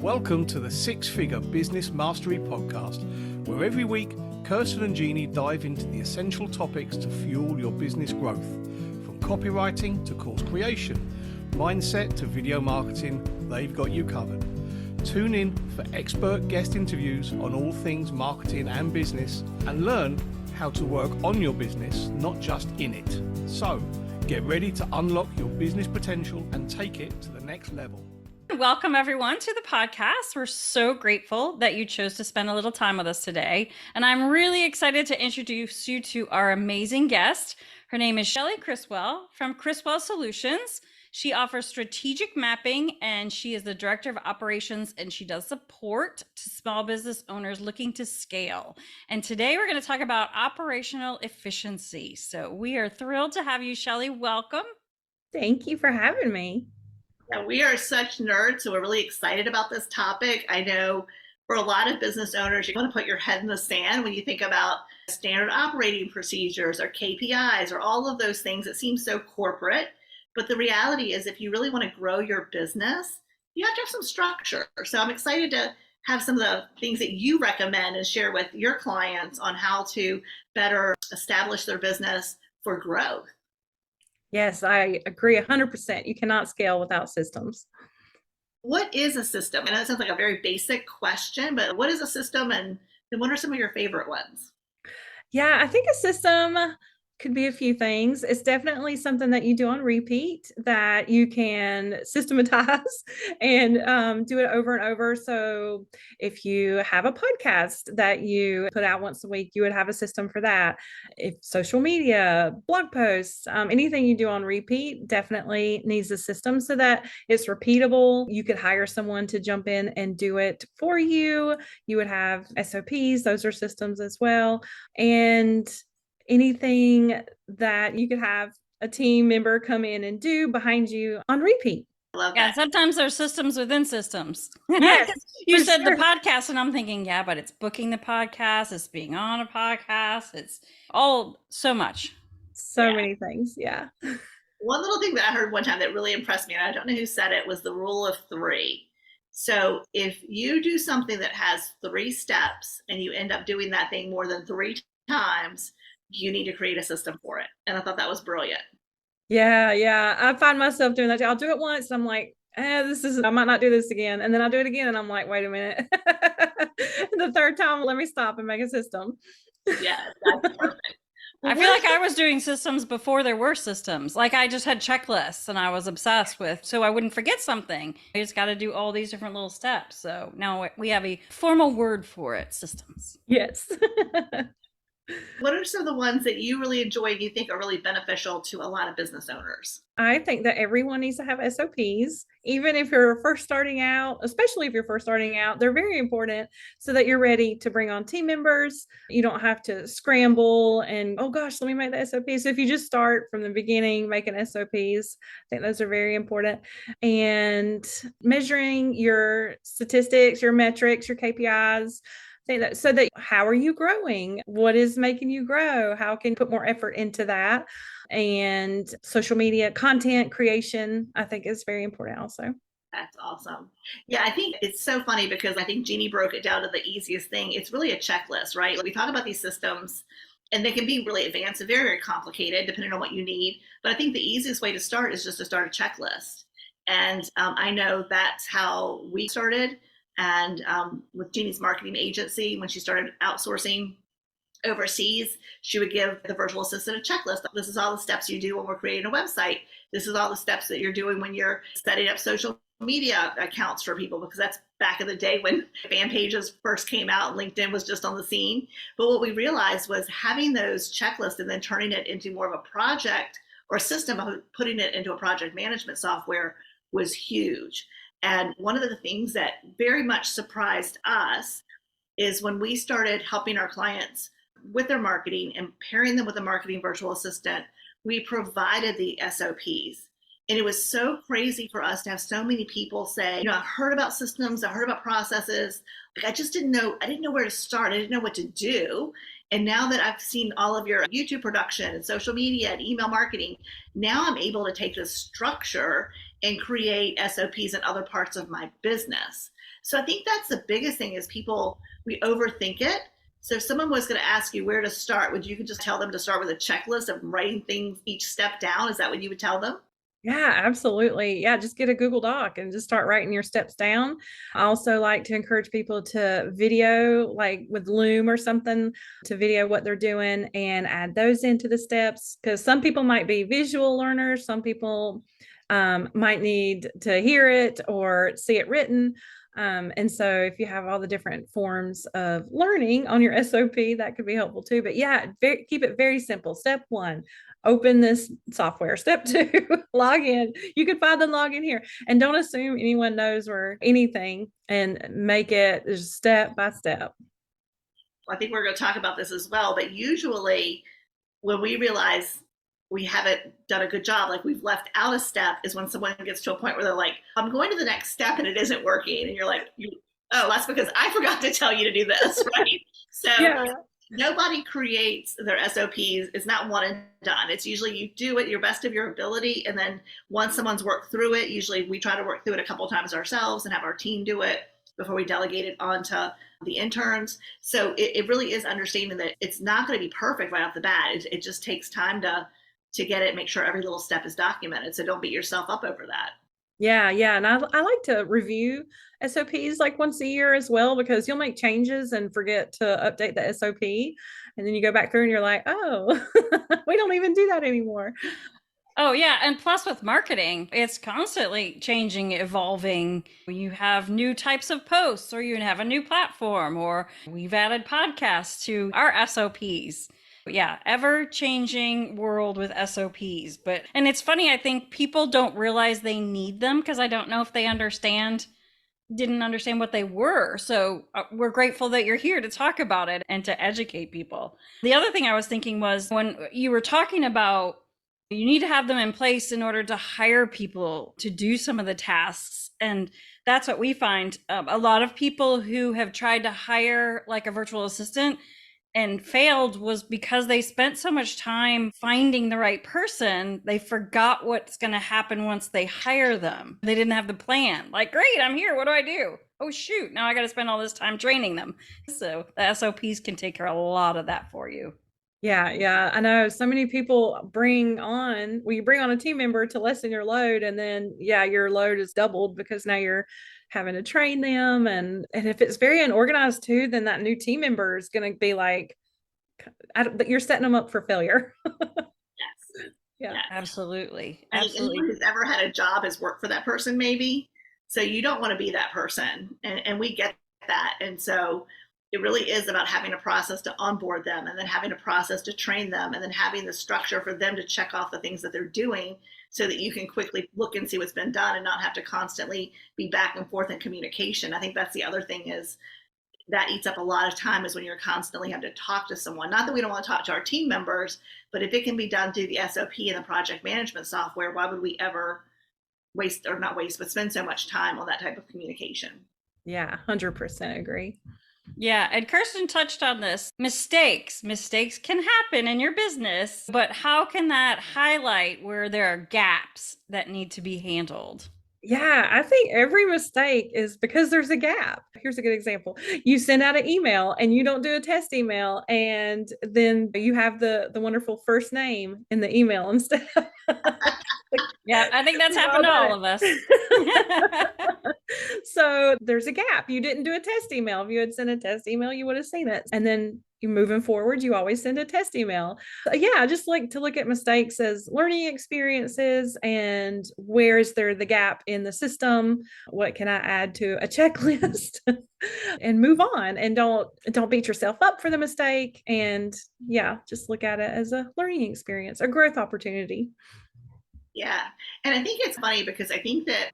Welcome to the Six Figure Business Mastery Podcast, where every week Kirsten and Jeannie dive into the essential topics to fuel your business growth. From copywriting to course creation, mindset to video marketing, they've got you covered. Tune in for expert guest interviews on all things marketing and business, and learn how to work on your business, not just in it. So, get ready to unlock your business potential and take it to the next level. Welcome, everyone, to the podcast. We're so grateful that you chose to spend a little time with us today. And I'm really excited to introduce you to our amazing guest. Her name is Shelly Criswell from Criswell Solutions. She offers strategic mapping, and she is the director of operations, and she does support to small business owners looking to scale. And today we're going to talk about operational efficiency. So we are thrilled to have you, Shelley. Welcome. Thank you for having me. Yeah, we are such nerds, so we're really excited about this topic. I know for a lot of business owners, you want to put your head in the sand when you think about standard operating procedures or KPIs or all of those things. It seems so corporate, but the reality is if you really want to grow your business, you have to have some structure. So I'm excited to have some of the things that you recommend and share with your clients on how to better establish their business for growth. Yes, I agree 100%. You cannot scale without systems. What is a system? And that sounds like a very basic question, but what is a system, and then what are some of your favorite ones? Yeah, I think a system could be a few things. It's definitely something that you do on repeat that you can systematize and do it over and over. So if you have a podcast that you put out once a week, you would have a system for that. If social media, blog posts, anything you do on repeat definitely needs a system so that it's repeatable. You could hire someone to jump in and do it for you. You would have SOPs. Those are systems as well. And anything that you could have a team member come in and do behind you on repeat. Love Yeah, that. sometimes there's systems within systems. Yes, You for said sure. the podcast, and I'm thinking, yeah, but it's booking the podcast, it's being on a podcast, it's all so much. So many things. Yeah. One little thing that I heard one time that really impressed me, and I don't know who said it, was the rule of three. So if you do something that has 3 steps and you end up doing that thing more than 3 times, you need to create a system for it. And I thought that was brilliant. Yeah. I find myself doing that. I'll do it once. And I'm like, I might not do this again. And then I'll do it again. And I'm like, wait a minute. The third time, let me stop and make a system. Yeah, that's perfect. I feel like I was doing systems before there were systems. Like I just had checklists and I was obsessed with, so I wouldn't forget something. I just got to do all these different little steps. So now we have a formal word for it, systems. Yes. What are some of the ones that you really enjoy and you think are really beneficial to a lot of business owners? I think that everyone needs to have SOPs, even if you're first starting out, especially if you're first starting out. They're very important so that you're ready to bring on team members. You don't have to scramble and, oh gosh, let me make the SOPs. So if you just start from the beginning making SOPs, I think those are very important. And measuring your statistics, your metrics, your KPIs. So that how are you growing? What is making you grow? How can you put more effort into that? And social media content creation, I think, is very important also. That's awesome. Yeah, I think it's so funny because I think Jeannie broke it down to the easiest thing. It's really a checklist, right? Like we talk about these systems and they can be really advanced and very, very complicated depending on what you need. But I think the easiest way to start is just to start a checklist. And I know that's how we started. And with Jeannie's marketing agency, when she started outsourcing overseas, she would give the virtual assistant a checklist. This is all the steps you do when we're creating a website. This is all the steps that you're doing when you're setting up social media accounts for people, because that's back in the day when fan pages first came out, LinkedIn was just on the scene. But what we realized was having those checklists and then turning it into more of a project or a system of putting it into a project management software was huge. And one of the things that very much surprised us is when we started helping our clients with their marketing and pairing them with a marketing virtual assistant, we provided the SOPs. And it was so crazy for us to have so many people say, I heard about systems, I heard about processes. Like, I didn't know where to start. I didn't know what to do. And now that I've seen all of your YouTube production and social media and email marketing, now I'm able to take this structure and create SOPs in other parts of my business. So I think that's the biggest thing is we overthink it. So if someone was going to ask you where to start, would you could just tell them to start with a checklist of writing things each step down? Is that what you would tell them? Yeah, absolutely. Yeah, just get a Google Doc and just start writing your steps down. I also like to encourage people to video, like with Loom or something, to video what they're doing and add those into the steps. Because some people might be visual learners, some people might need to hear it or see it written. And so if you have all the different forms of learning on your SOP, that could be helpful too. But yeah, keep it very simple. Step one, open this software. Step two, log in. You can find the login here. And don't assume anyone knows or anything, and make it just step by step. I think we're going to talk about this as well, but usually when we realize we haven't done a good job, like we've left out a step, is when someone gets to a point where they're like, I'm going to the next step and it isn't working. And you're like, oh, that's because I forgot to tell you to do this, right? So yeah. Nobody creates their SOPs. It's not one and done. It's usually you do it your best of your ability. And then once someone's worked through it, usually we try to work through it a couple of times ourselves and have our team do it before we delegate it onto the interns. So it really is understanding that it's not going to be perfect right off the bat. It just takes time to get it, make sure every little step is documented. So don't beat yourself up over that. Yeah. And I like to review SOPs like once a year as well, because you'll make changes and forget to update the SOP. And then you go back through and you're like, oh, we don't even do that anymore. Oh, yeah. And plus with marketing, it's constantly changing, evolving. You have new types of posts, or you have a new platform, or we've added podcasts to our SOPs. Yeah, ever-changing world with SOPs. And it's funny, I think people don't realize they need them because I don't know if they didn't understand what they were. So we're grateful that you're here to talk about it and to educate people. The other thing I was thinking was when you were talking about you need to have them in place in order to hire people to do some of the tasks. And that's what we find. A lot of people who have tried to hire like a virtual assistant and failed was because they spent so much time finding the right person, they forgot what's going to happen once they hire them. They didn't have the plan. Like, great, I'm here. What do I do? Oh, shoot. Now I got to spend all this time training them. So the SOPs can take care of a lot of that for you. Yeah. I know so many people bring on a team member to lessen your load, and then, your load is doubled because now you're having to train them. And if it's very unorganized too, then that new team member is going to be like, you're setting them up for failure. Yes. Yeah, absolutely. Anyone who's ever had a job has worked for that person, maybe. So you don't want to be that person. And we get that. And so it really is about having a process to onboard them, and then having a process to train them, and then having the structure for them to check off the things that they're doing so that you can quickly look and see what's been done and not have to constantly be back and forth in communication. I think that's the other thing is that eats up a lot of time, is when you're constantly having to talk to someone. Not that we don't want to talk to our team members, but if it can be done through the SOP and the project management software, why would we ever spend so much time on that type of communication? Yeah, 100% agree. Yeah, and Kirsten touched on this. Mistakes can happen in your business, but how can that highlight where there are gaps that need to be handled? Yeah, I think every mistake is because there's a gap. Here's a good example. You send out an email and you don't do a test email, and then you have the wonderful first name in the email instead. Yeah, I think that's happened to all of us. So there's a gap. You didn't do a test email. If you had sent a test email, you would have seen it. And then you moving forward, you always send a test email. So yeah, I just like to look at mistakes as learning experiences, and where is there the gap in the system? What can I add to a checklist? And move on, and don't beat yourself up for the mistake. And just look at it as a learning experience, a growth opportunity. Yeah. And I think it's funny because I think that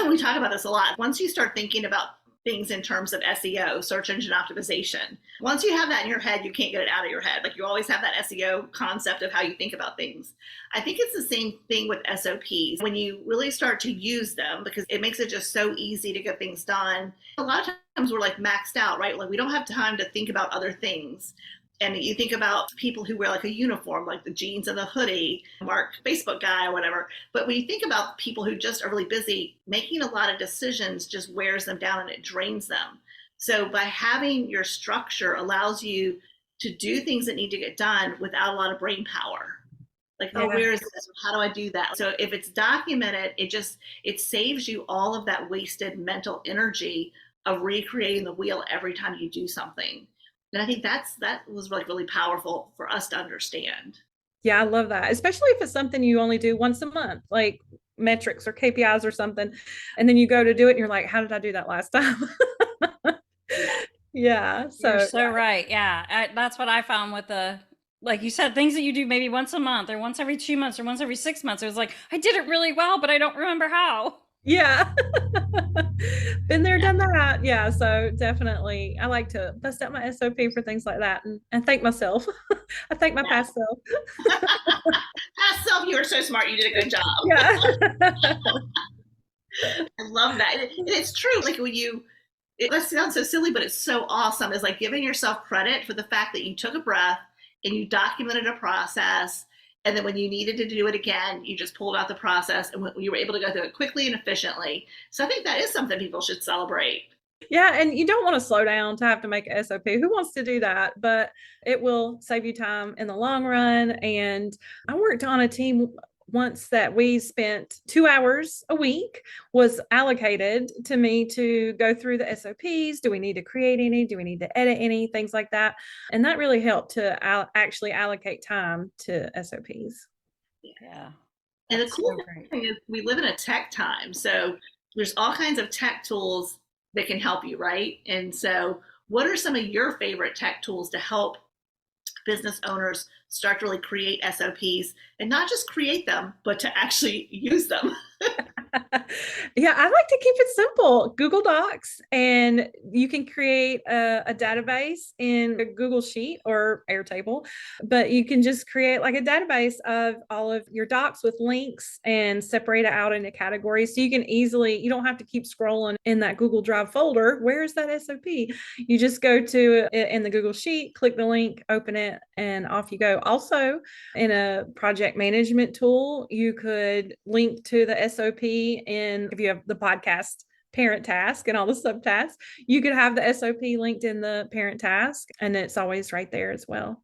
we talk about this a lot. Once you start thinking about things in terms of SEO, search engine optimization, once you have that in your head, you can't get it out of your head. Like, you always have that SEO concept of how you think about things. I think it's the same thing with SOPs. When you really start to use them, because it makes it just so easy to get things done. A lot of times we're like maxed out, right? Like, we don't have time to think about other things. And you think about people who wear like a uniform, like the jeans and the hoodie, Mark Facebook guy or whatever. But when you think about people who just are really busy, making a lot of decisions just wears them down and it drains them. So by having your structure allows you to do things that need to get done without a lot of brain power. Like, oh, where is this? How do I do that? So if it's documented, it saves you all of that wasted mental energy of recreating the wheel every time you do something. And I think that was like really powerful for us to understand. Yeah, I love that, especially if it's something you only do once a month, like metrics or KPIs or something. And then you go to do it and you're like, how did I do that last time? Yeah. You're so right. Yeah. That's what I found with like you said, things that you do maybe once a month or once every 2 months or once every 6 months. It was like, I did it really well, but I don't remember how. Yeah. Been there, done that. Yeah. So definitely I like to bust out my SOP for things like that and thank myself. I thank my past self. Past self, you were so smart. You did a good job. Yeah. I love that. It's true. Like it sounds so silly, but it's so awesome. It's like giving yourself credit for the fact that you took a breath and you documented a process. And then when you needed to do it again, you just pulled out the process and you were able to go through it quickly and efficiently. So I think that is something people should celebrate. Yeah. And you don't want to slow down to have to make an SOP. Who wants to do that? But it will save you time in the long run. And I worked on a team once that we spent 2 hours a week was allocated to me to go through the SOPs. Do we need to create any? Do we need to edit any? Things like that. And that really helped to actually allocate time to SOPs. Yeah. And the cool thing is we live in a tech time. So there's all kinds of tech tools that can help you, right? And so what are some of your favorite tech tools to help business owners start to really create SOPs and not just create them, but to actually use them? Yeah, I like to keep it simple. Google Docs, and you can create a database in a Google Sheet or Airtable, but you can just create like a database of all of your docs with links and separate it out into categories. So you can you don't have to keep scrolling in that Google Drive folder. Where is that SOP? You just go to it in the Google Sheet, click the link, open it, and off you go. Also, in a project management tool, you could link to the SOP. And if you have the podcast parent task and all the subtasks, you could have the SOP linked in the parent task, and it's always right there as well.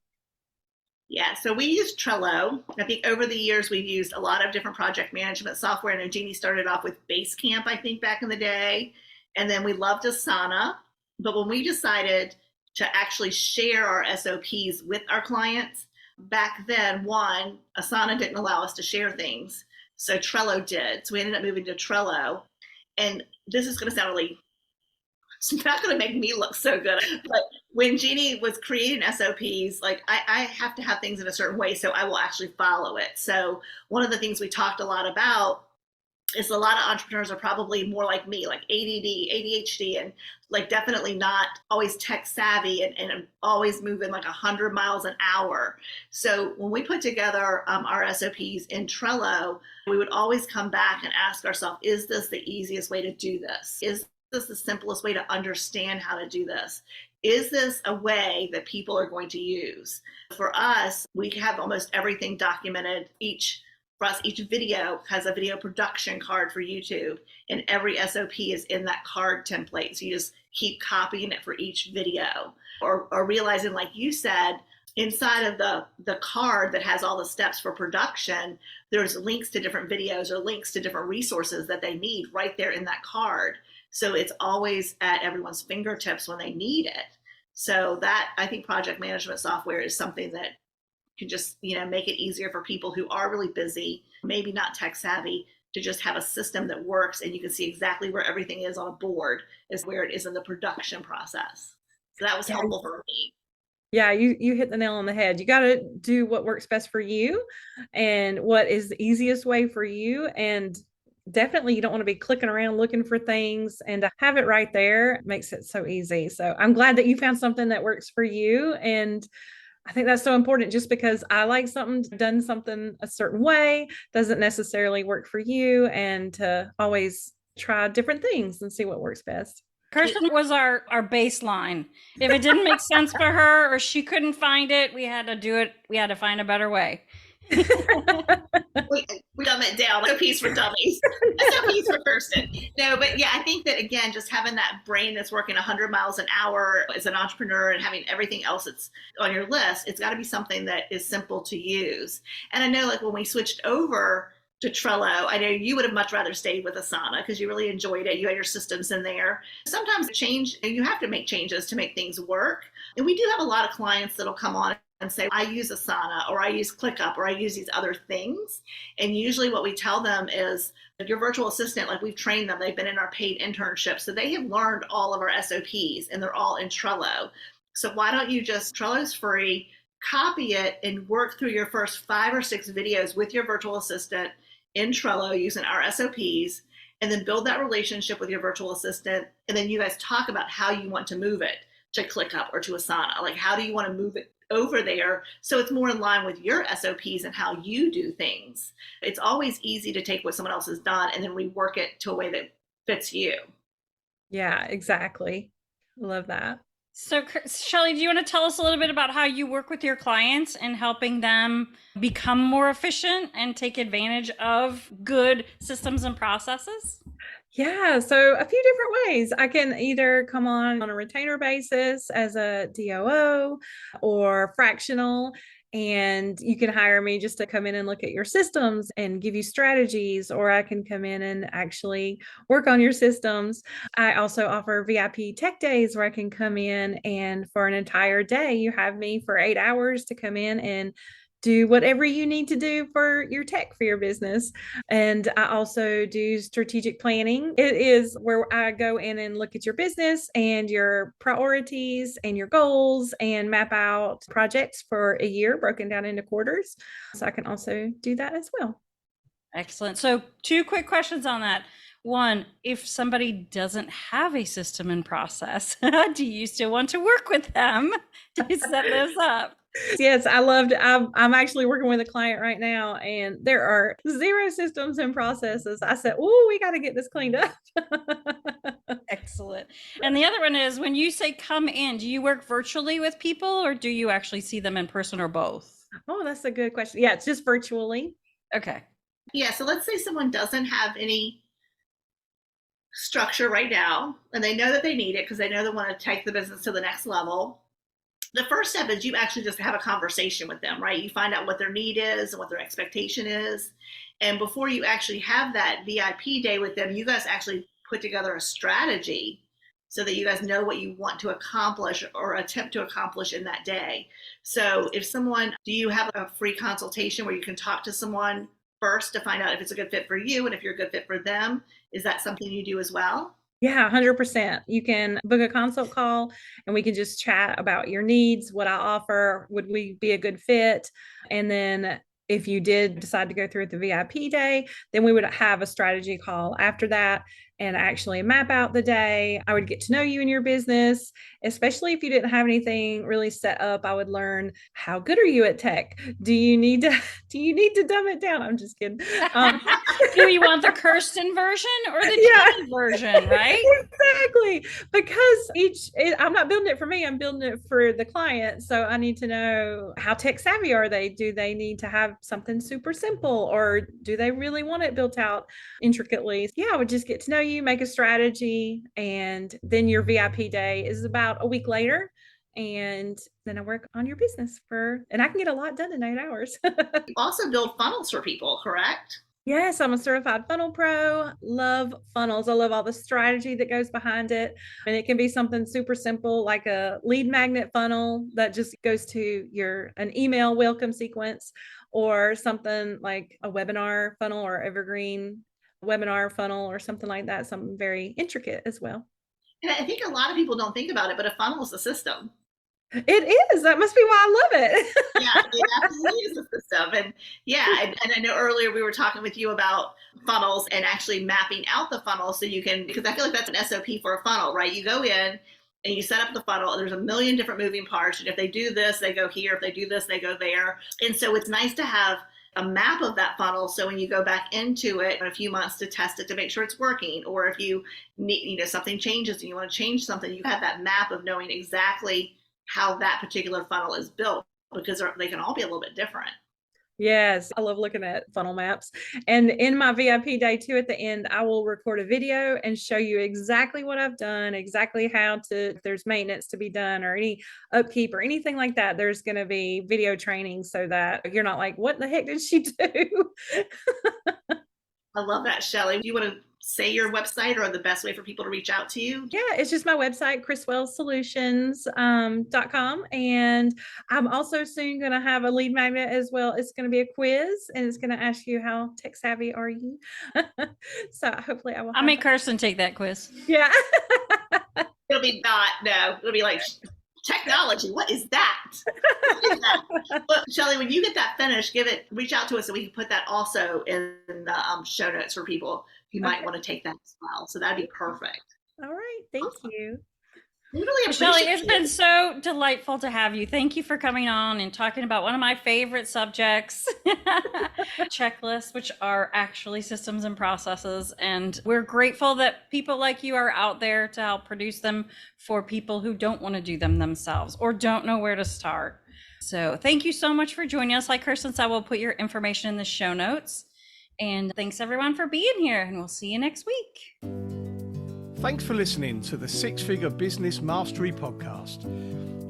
Yeah, so we use Trello. I think over the years, we've used a lot of different project management software. And Jeannie started off with Basecamp, I think, back in the day. And then we loved Asana. But when we decided to actually share our SOPs with our clients, back then, one, Asana didn't allow us to share things. So Trello did. So we ended up moving to Trello. And this is going to sound really, it's not going to make me look so good. But when Jeannie was creating SOPs, like I have to have things in a certain way, so I will actually follow it. So one of the things we talked a lot about is a lot of entrepreneurs are probably more like me, like ADD, ADHD, and like definitely not always tech savvy and always moving like 100 miles an hour. So when we put together our SOPs in Trello, we would always come back and ask ourselves, is this the easiest way to do this? Is this the simplest way to understand how to do this? Is this a way that people are going to use? For us, we have almost everything documented. Each video has a video production card for YouTube, and every SOP is in that card template. So you just keep copying it for each video, or realizing, like you said, inside of the card that has all the steps for production, there's links to different videos or links to different resources that they need right there in that card. So it's always at everyone's fingertips when they need it. So that, I think, project management software is something that can just, make it easier for people who are really busy, maybe not tech savvy, to just have a system that works and you can see exactly where everything is on a board is where it is in the production process. So that was helpful for me. Yeah, you hit the nail on the head. You got to do what works best for you and what is the easiest way for you. And definitely you don't want to be clicking around looking for things, and to have it right there makes it so easy. So I'm glad that you found something that works for you. And I think that's so important. Just because I like something done something a certain way doesn't necessarily work for you, and to always try different things and see what works best. Kirsten was our baseline. If it didn't make sense for her or she couldn't find it, we had to do it. We had to find a better way. We dumb it down, like SOPs for dummies. SOPs for Kirsten. No, but yeah, I think that again, just having that brain that's working 100 miles an hour as an entrepreneur and having everything else that's on your list, it's got to be something that is simple to use. And I know, like when we switched over to Trello, I know you would have much rather stayed with Asana because you really enjoyed it. You had your systems in there. Sometimes you have to make changes to make things work. And we do have a lot of clients that'll come on and say, I use Asana or I use ClickUp or I use these other things. And usually what we tell them is your virtual assistant, like we've trained them, they've been in our paid internship. So they have learned all of our SOPs and they're all in Trello. So why don't you Trello's free, copy it and work through your first 5 or 6 videos with your virtual assistant in Trello using our SOPs, and then build that relationship with your virtual assistant. And then you guys talk about how you want to move it to ClickUp or to Asana. Like, how do you want to move it over there so it's more in line with your SOPs and how you do things? It's always easy to take what someone else has done and then rework it to a way that fits you. Yeah, exactly. Love that. So, Shelley, do you want to tell us a little bit about how you work with your clients and helping them become more efficient and take advantage of good systems and processes? Yeah, so a few different ways. I can either come on a retainer basis as a DOO or fractional, and you can hire me just to come in and look at your systems and give you strategies, or I can come in and actually work on your systems. I also offer VIP tech days where I can come in and for an entire day, you have me for 8 hours to come in and do whatever you need to do for your tech for your business. And I also do strategic planning. It is where I go in and look at your business and your priorities and your goals and map out projects for a year broken down into quarters. So I can also do that as well. Excellent. So 2 quick questions on that. One, if somebody doesn't have a system and process, do you still want to work with them to set this up? Yes, I'm actually working with a client right now and there are 0 systems and processes. I said, oh, we got to get this cleaned up. Excellent. And the other one is, when you say come in, do you work virtually with people or do you actually see them in person or both? Oh, that's a good question. Yeah, it's just virtually. Okay. Yeah, so let's say someone doesn't have any structure right now and they know that they need it because they know they want to take the business to the next level. The first step is you actually just have a conversation with them, right? You find out what their need is and what their expectation is. And before you actually have that VIP day with them, you guys actually put together a strategy so that you guys know what you want to accomplish or attempt to accomplish in that day. So do you have a free consultation where you can talk to someone first to find out if it's a good fit for you and if you're a good fit for them? Is that something you do as well? Yeah, 100%. You can book a consult call and we can just chat about your needs, what I offer, would we be a good fit? And then if you did decide to go through with the VIP day, then we would have a strategy call after that and actually map out the day. I would get to know you and your business, especially if you didn't have anything really set up. I would learn, how good are you at tech? Do you need to dumb it down? I'm just kidding. Do you want the Kirsten version or the Jenny version, right? Exactly. Because I'm not building it for me, I'm building it for the client. So I need to know, how tech savvy are they? Do they need to have something super simple or do they really want it built out intricately? Yeah, I would just get to know you, make a strategy, and then your VIP day is about a week later. And then I work on your business and I can get a lot done in 8 hours. You also build funnels for people, correct? Yes, I'm a certified funnel pro. Love funnels. I love all the strategy that goes behind it. And it can be something super simple like a lead magnet funnel that just goes to an email welcome sequence, or something like a webinar funnel or evergreen webinar funnel or something like that, something very intricate as well. And I think a lot of people don't think about it, but a funnel is a system. It is. That must be why I love it. Yeah, it absolutely is a system. And yeah, and I know earlier we were talking with you about funnels and actually mapping out the funnel so you can, because I feel like that's an SOP for a funnel, right? You go in and you set up the funnel and there's a million different moving parts. And if they do this, they go here. If they do this, they go there. And so it's nice to have a map of that funnel. So when you go back into it in a few months to test it to make sure it's working, or if you need, something changes and you want to change something, you have that map of knowing exactly how that particular funnel is built, because they can all be a little bit different. Yes, I love looking at funnel maps. And in my VIP day 2 at the end, I will record a video and show you exactly what I've done, exactly how to, if there's maintenance to be done or any upkeep or anything like that, there's going to be video training so that you're not like, what the heck did she do? I love that, Shelley. Do you want to say your website or the best way for people to reach out to you? Yeah, it's just my website, criswellsolutions.com. And I'm also soon going to have a lead magnet as well. It's going to be a quiz and it's going to ask you, how tech savvy are you? So hopefully I will. I'll make Kirsten take that quiz. Yeah. It'll be it'll be like, technology, what is that? But Shelley, when you get that finished, reach out to us and we can put that also in the show notes for people who might want to take that as well. So that'd be perfect. All right. Thank you. We really appreciate Shelley, it's been so delightful to have you. Thank you for coming on and talking about one of my favorite subjects, checklists, which are actually systems and processes. And we're grateful that people like you are out there to help produce them for people who don't want to do them themselves or don't know where to start. So thank you so much for joining us. Like Kirsten said, we'll put your information in the show notes. And thanks everyone for being here, and we'll see you next week. Thanks for listening to the Six Figure Business Mastery Podcast.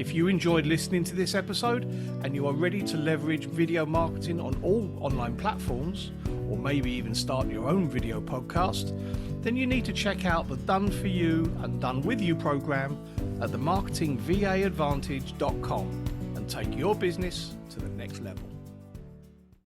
If you enjoyed listening to this episode and you are ready to leverage video marketing on all online platforms, or maybe even start your own video podcast, then you need to check out the Done For You and Done With You program at themarketingvaadvantage.com and take your business to the next level.